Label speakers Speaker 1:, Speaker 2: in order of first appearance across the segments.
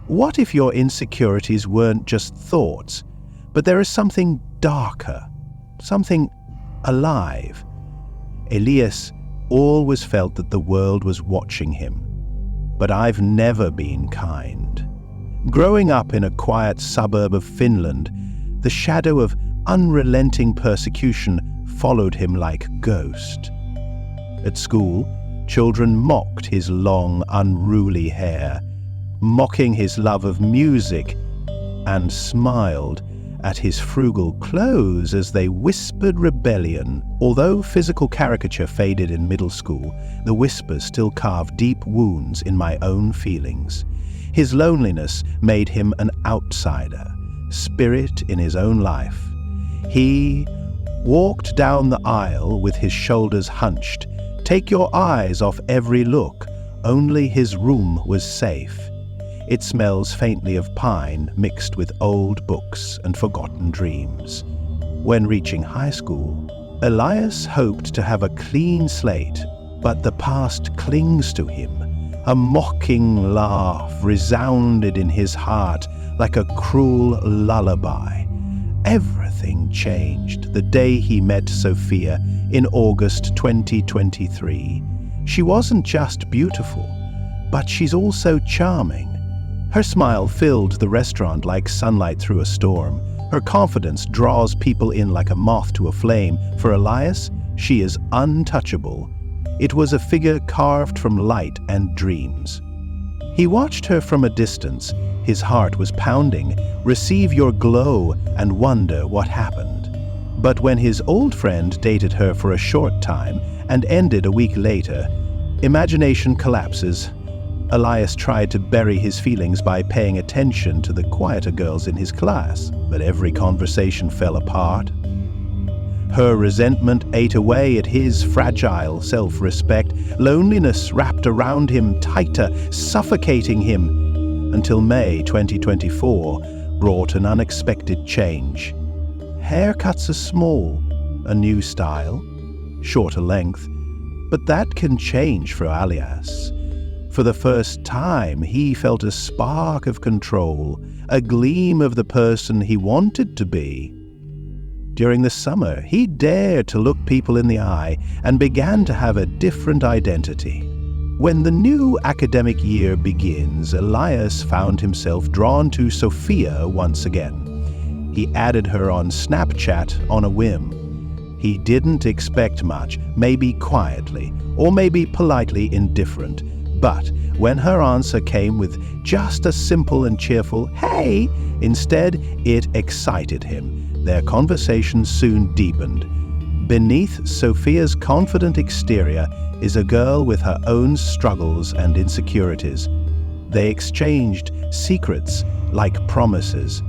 Speaker 1: What if your insecurities weren't just thoughts, but there is something darker, something alive? Elias always felt that the world was watching him. But I've never been kind. Growing up in a quiet suburb of Finland, the shadow of unrelenting persecution followed him like a ghost. At school, children mocked his long, unruly hair, mocking his love of music, and smiled at his frugal clothes as they whispered rebellion. Although physical caricature faded in middle school, the whispers still carved deep wounds in my own feelings. His loneliness made him an outsider, spirit in his own life. He walked down the aisle with his shoulders hunched. Take your eyes off every look. Only his room was safe. It smells faintly of pine mixed with old books and forgotten dreams. When reaching high school, Elias hoped to have a clean slate, but the past clings to him. A mocking laugh resounded in his heart like a cruel lullaby. Everything changed the day he met Sophia in August 2023. She wasn't just beautiful, but she's also charming. Her smile filled the restaurant like sunlight through a storm. Her confidence draws people in like a moth to a flame. For Elias, she is untouchable. It was a figure carved from light and dreams. He watched her from a distance. His heart was pounding. Receive your glow and wonder what happened. But when his old friend dated her for a short time and ended a week later, imagination collapses. Elias tried to bury his feelings by paying attention to the quieter girls in his class, but every conversation fell apart. Her resentment ate away at his fragile self-respect. Loneliness wrapped around him tighter, suffocating him, until May 2024 brought an unexpected change. Haircuts are small, a new style, shorter length, but that can change for Elias. For the first time, he felt a spark of control, a gleam of the person he wanted to be. During the summer, he dared to look people in the eye and began to have a different identity. When the new academic year begins, Elias found himself drawn to Sophia once again. He added her on Snapchat on a whim. He didn't expect much, maybe quietly, or maybe politely indifferent. But when her answer came with just a simple and cheerful "Hey," instead, it excited him. Their conversation soon deepened. Beneath Sophia's confident exterior is a girl with her own struggles and insecurities. They exchanged secrets like promises.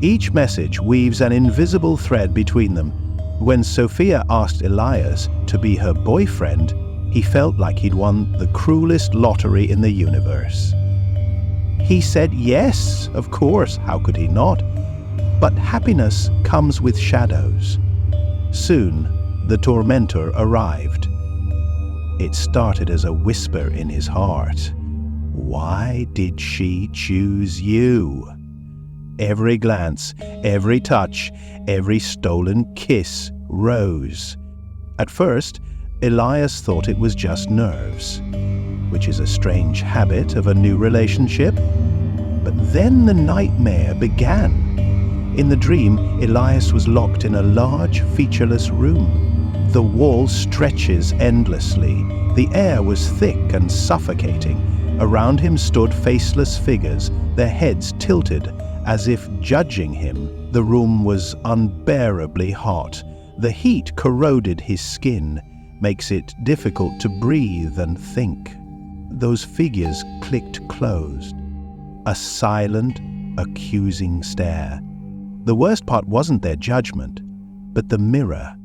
Speaker 1: Each message weaves an invisible thread between them. When Sophia asked Elias to be her boyfriend, he felt like he'd won the cruelest lottery in the universe. He said yes, of course, how could he not? But happiness comes with shadows. Soon, the tormentor arrived. It started as a whisper in his heart. Why did she choose you? Every glance, every touch, every stolen kiss rose. At first, Elias thought it was just nerves, which is a strange habit of a new relationship. But then the nightmare began. In the dream, Elias was locked in a large, featureless room. The wall stretches endlessly. The air was thick and suffocating. Around him stood faceless figures, their heads tilted as if judging him. The room was unbearably hot. The heat corroded his skin, makes it difficult to breathe and think. Those figures clicked closed. A silent, accusing stare. The worst part wasn't their judgment, but the mirror.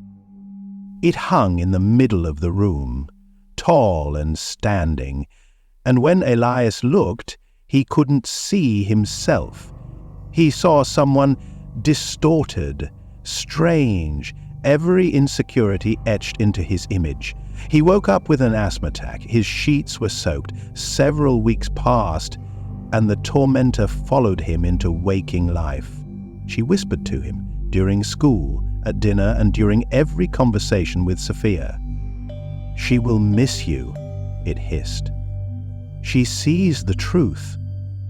Speaker 1: It hung in the middle of the room, tall and standing, and when Elias looked, he couldn't see himself. He saw someone distorted, strange, every insecurity etched into his image. He woke up with an asthma attack. His sheets were soaked. Several weeks passed, and the tormentor followed him into waking life. She whispered to him during school, at dinner, and during every conversation with Sophia. "She will miss you," it hissed. "She sees the truth.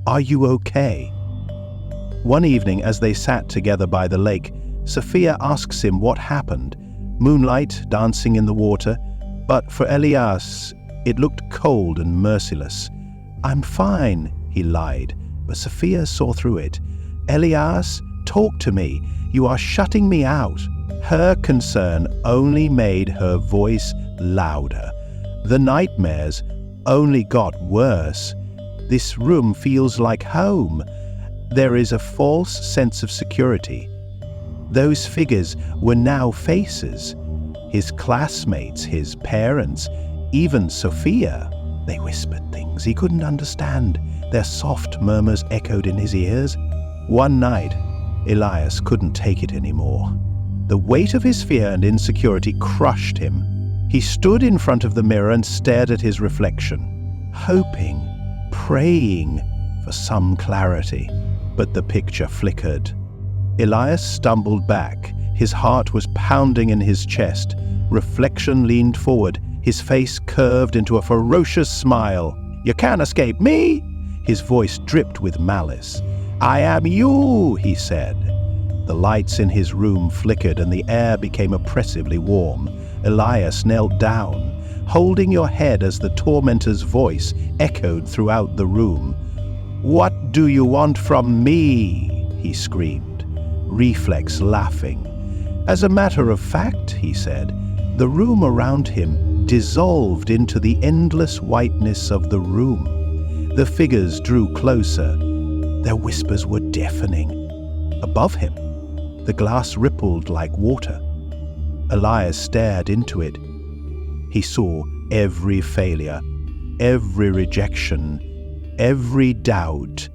Speaker 1: Are you okay?" One evening, as they sat together by the lake, Sophia asks him what happened. Moonlight dancing in the water, but for Elias, it looked cold and merciless. "I'm fine," he lied, but Sophia saw through it. "Elias, talk to me. You are shutting me out." Her concern only made her voice louder. The nightmares only got worse. "This room feels like home. There is a false sense of security." Those figures were now faces. His classmates, his parents, even Sophia. They whispered things he couldn't understand. Their soft murmurs echoed in his ears. One night, Elias couldn't take it anymore. The weight of his fear and insecurity crushed him. He stood in front of the mirror and stared at his reflection, hoping, praying for some clarity. But the picture flickered. Elias stumbled back. His heart was pounding in his chest. Reflection leaned forward, his face curved into a ferocious smile. "You can't escape me!" His voice dripped with malice. "I am you," he said. The lights in his room flickered and the air became oppressively warm. Elias knelt down, holding your head as the tormentor's voice echoed throughout the room. "What do you want from me?" he screamed, reflex laughing. "As a matter of fact," he said, the room around him dissolved into the endless whiteness of the room. The figures drew closer. Their whispers were deafening. Above him, the glass rippled like water. Elias stared into it. He saw every failure, every rejection, every doubt.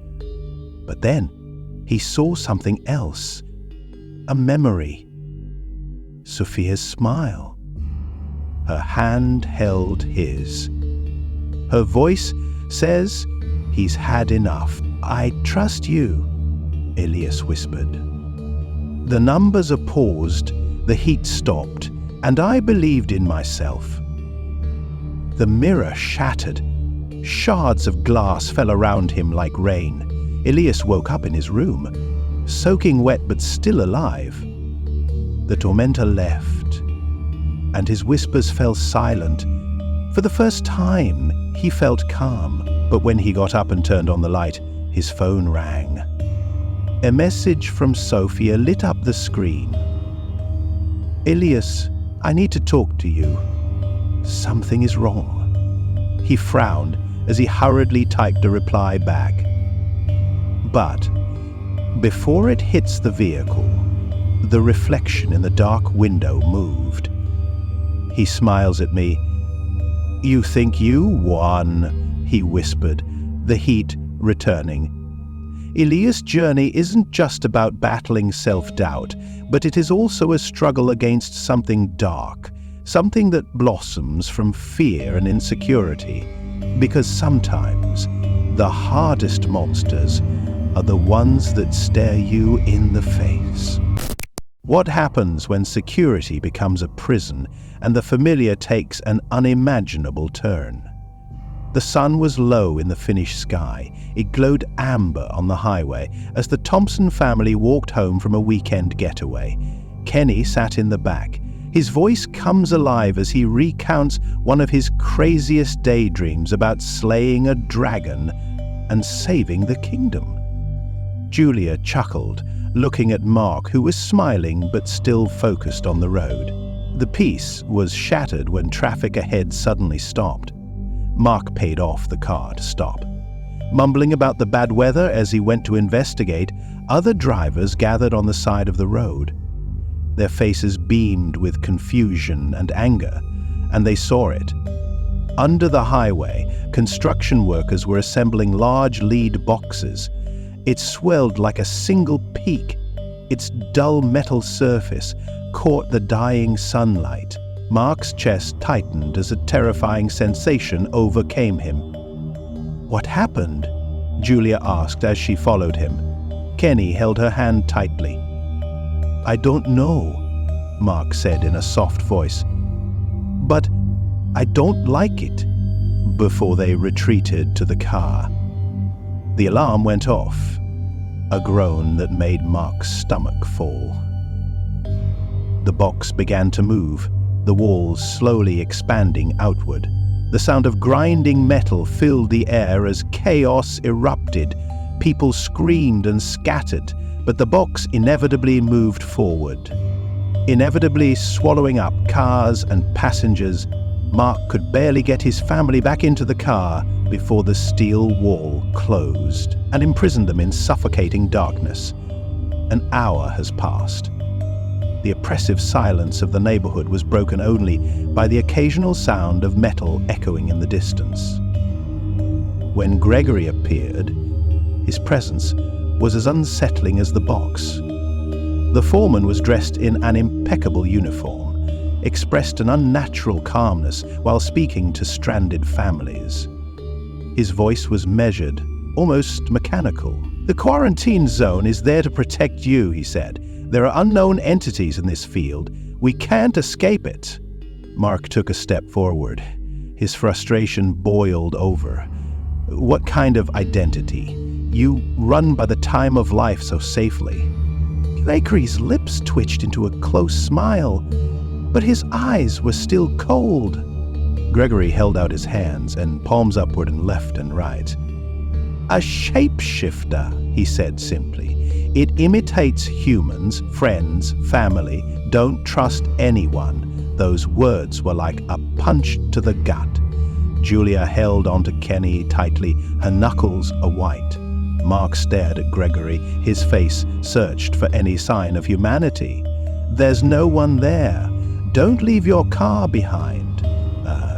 Speaker 1: But then he saw something else, a memory. Sophia's smile. Her hand held his. Her voice says, "He's had enough." "I trust you," Elias whispered. The numbers are paused, the heat stopped, and I believed in myself. The mirror shattered. Shards of glass fell around him like rain. Elias woke up in his room, soaking wet but still alive. The tormentor left, and his whispers fell silent. For the first time, he felt calm, but when he got up and turned on the light, his phone rang. A message from Sophia lit up the screen. "Elias, I need to talk to you. Something is wrong." He frowned as he hurriedly typed a reply back. But before it hits the vehicle, the reflection in the dark window moved. He smiles at me. "You think you won," he whispered, the heat returning. Elias' journey isn't just about battling self-doubt, but it is also a struggle against something dark, something that blossoms from fear and insecurity. Because sometimes the hardest monsters are the ones that stare you in the face. What happens when security becomes a prison and the familiar takes an unimaginable turn? The sun was low in the Finnish sky. It glowed amber on the highway as the Thompson family walked home from a weekend getaway. Kenny sat in the back. His voice comes alive as he recounts one of his craziest daydreams about slaying a dragon and saving the kingdom. Julia chuckled, looking at Mark, who was smiling but still focused on the road. The peace was shattered when traffic ahead suddenly stopped. Mark paid off the car to stop. Mumbling about the bad weather as he went to investigate, other drivers gathered on the side of the road. Their faces beamed with confusion and anger, and they saw it. Under the highway, construction workers were assembling large lead boxes. It swelled like a single peak. Its dull metal surface caught the dying sunlight. Mark's chest tightened as a terrifying sensation overcame him. "What happened?" Julia asked as she followed him. Kenny held her hand tightly. "I don't know," Mark said in a soft voice. "But I don't like it," before they retreated to the car. The alarm went off, a groan that made Mark's stomach fall. The box began to move, the walls slowly expanding outward. The sound of grinding metal filled the air as chaos erupted. People screamed and scattered, but the box inevitably moved forward. Inevitably swallowing up cars and passengers, Mark could barely get his family back into the car before the steel wall closed and imprisoned them in suffocating darkness. An hour has passed. The oppressive silence of the neighborhood was broken only by the occasional sound of metal echoing in the distance. When Gregory appeared, his presence was as unsettling as the box. The foreman was dressed in an impeccable uniform, expressed an unnatural calmness while speaking to stranded families. His voice was measured, almost mechanical. "The quarantine zone is there to protect you," he said. "There are unknown entities in this field. We can't escape it." Mark took a step forward. His frustration boiled over. "What kind of identity? You run by the time of life so safely." Gregory's lips twitched into a close smile, but his eyes were still cold. Gregory held out his hands and palms upward and left and right. "A shapeshifter," he said simply. "It imitates humans, friends, family. Don't trust anyone." Those words were like a punch to the gut. Julia held onto Kenny tightly, her knuckles a-white. Mark stared at Gregory. His face searched for any sign of humanity. "There's no one there. Don't leave your car behind,"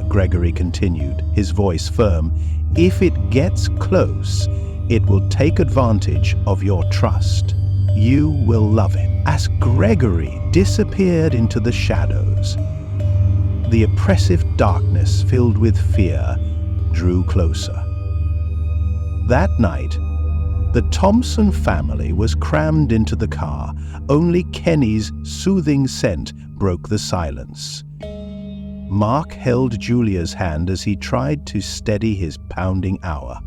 Speaker 1: Gregory continued, his voice firm. "If it gets close, it will take advantage of your trust. You will love it." As Gregory disappeared into the shadows, the oppressive darkness filled with fear drew closer. That night, the Thompson family was crammed into the car. Only Kenny's soothing scent broke the silence. Mark held Julia's hand as he tried to steady his pounding hour,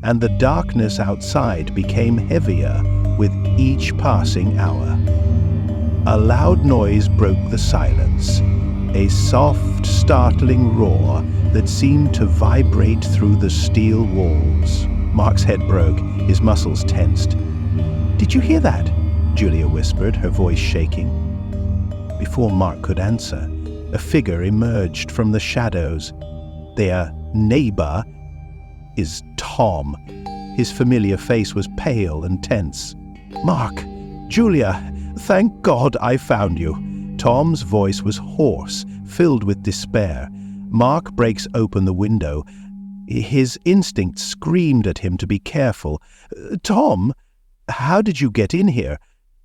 Speaker 1: and the darkness outside became heavier with each passing hour. A loud noise broke the silence, a soft, startling roar that seemed to vibrate through the steel walls. Mark's head broke, his muscles tensed. "Did you hear that?" Julia whispered, her voice shaking. Before Mark could answer, a figure emerged from the shadows. Their neighbor is Tom. His familiar face was pale and tense. "Mark, Julia, thank God I found you." Tom's voice was hoarse, filled with despair. Mark breaks open the window. His instinct screamed at him to be careful. "Tom, how did you get in here?"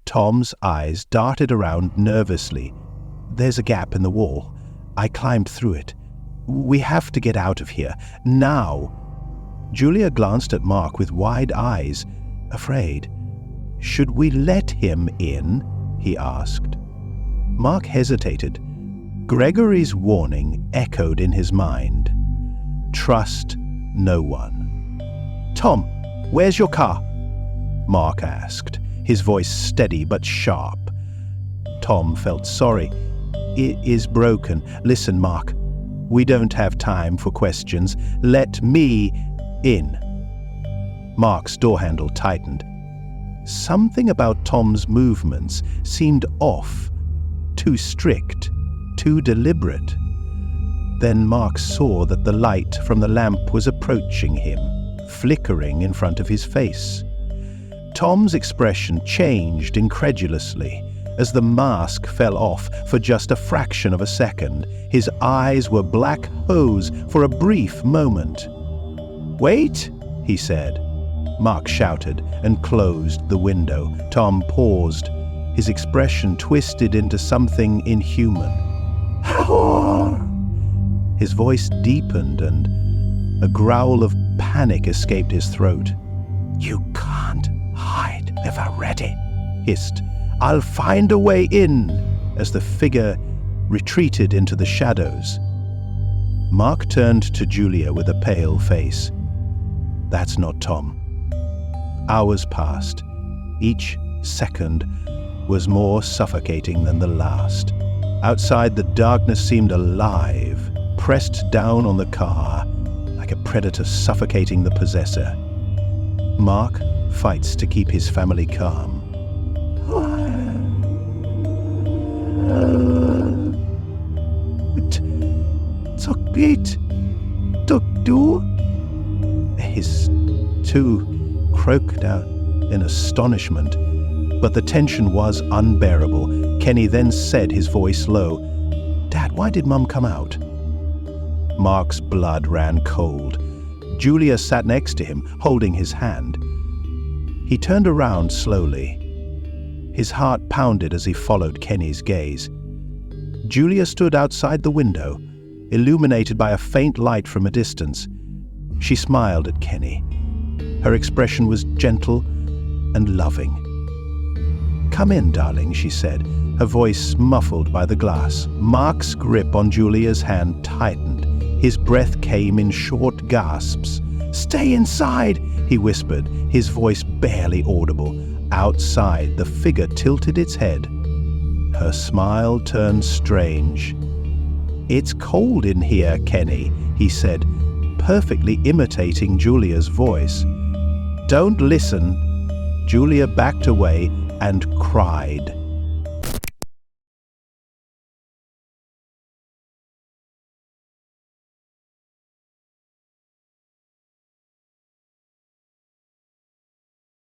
Speaker 1: Tom's eyes darted around nervously. "There's a gap in the wall. I climbed through it. We have to get out of here, now." Julia glanced at Mark with wide eyes, afraid. "Should we let him in?" he asked. Mark hesitated. Gregory's warning echoed in his mind. Trust no one. "Tom, where's your car?" Mark asked, his voice steady but sharp. Tom felt sorry. "It is broken. Listen, Mark, we don't have time for questions. Let me in." Mark's door handle tightened. Something about Tom's movements seemed off, too strict, too deliberate. Then Mark saw that the light from the lamp was approaching him, flickering in front of his face. Tom's expression changed incredulously as the mask fell off for just a fraction of a second. His eyes were black holes for a brief moment. "Wait," he said. Mark shouted and closed the window. Tom paused, his expression twisted into something inhuman. His voice deepened and a growl of Panic escaped his throat. "You can't hide ever ready," hissed. "I'll find a way in," as the figure retreated into the shadows. Mark turned to Julia with a pale face. "That's not Tom." Hours passed. Each second was more suffocating than the last. Outside, the darkness seemed alive, pressed down on the car, like a predator suffocating the possessor. Mark fights to keep his family calm. "It took two?" His two croaked out in astonishment, but the tension was unbearable. Kenny then said, his voice low, "Dad, why did Mum come out?" Mark's blood ran cold. Julia sat next to him, holding his hand. He turned around slowly. His heart pounded as he followed Kenny's gaze. Julia stood outside the window, illuminated by a faint light from a distance. She smiled at Kenny. Her expression was gentle and loving. "Come in, darling," she said, her voice muffled by the glass. Mark's grip on Julia's hand tightened. His breath came in short gasps. "Stay inside," he whispered, his voice barely audible. Outside, the figure tilted its head. Her smile turned strange. "It's cold in here, Kenny," he said, perfectly imitating Julia's voice. "Don't listen." Julia backed away and cried.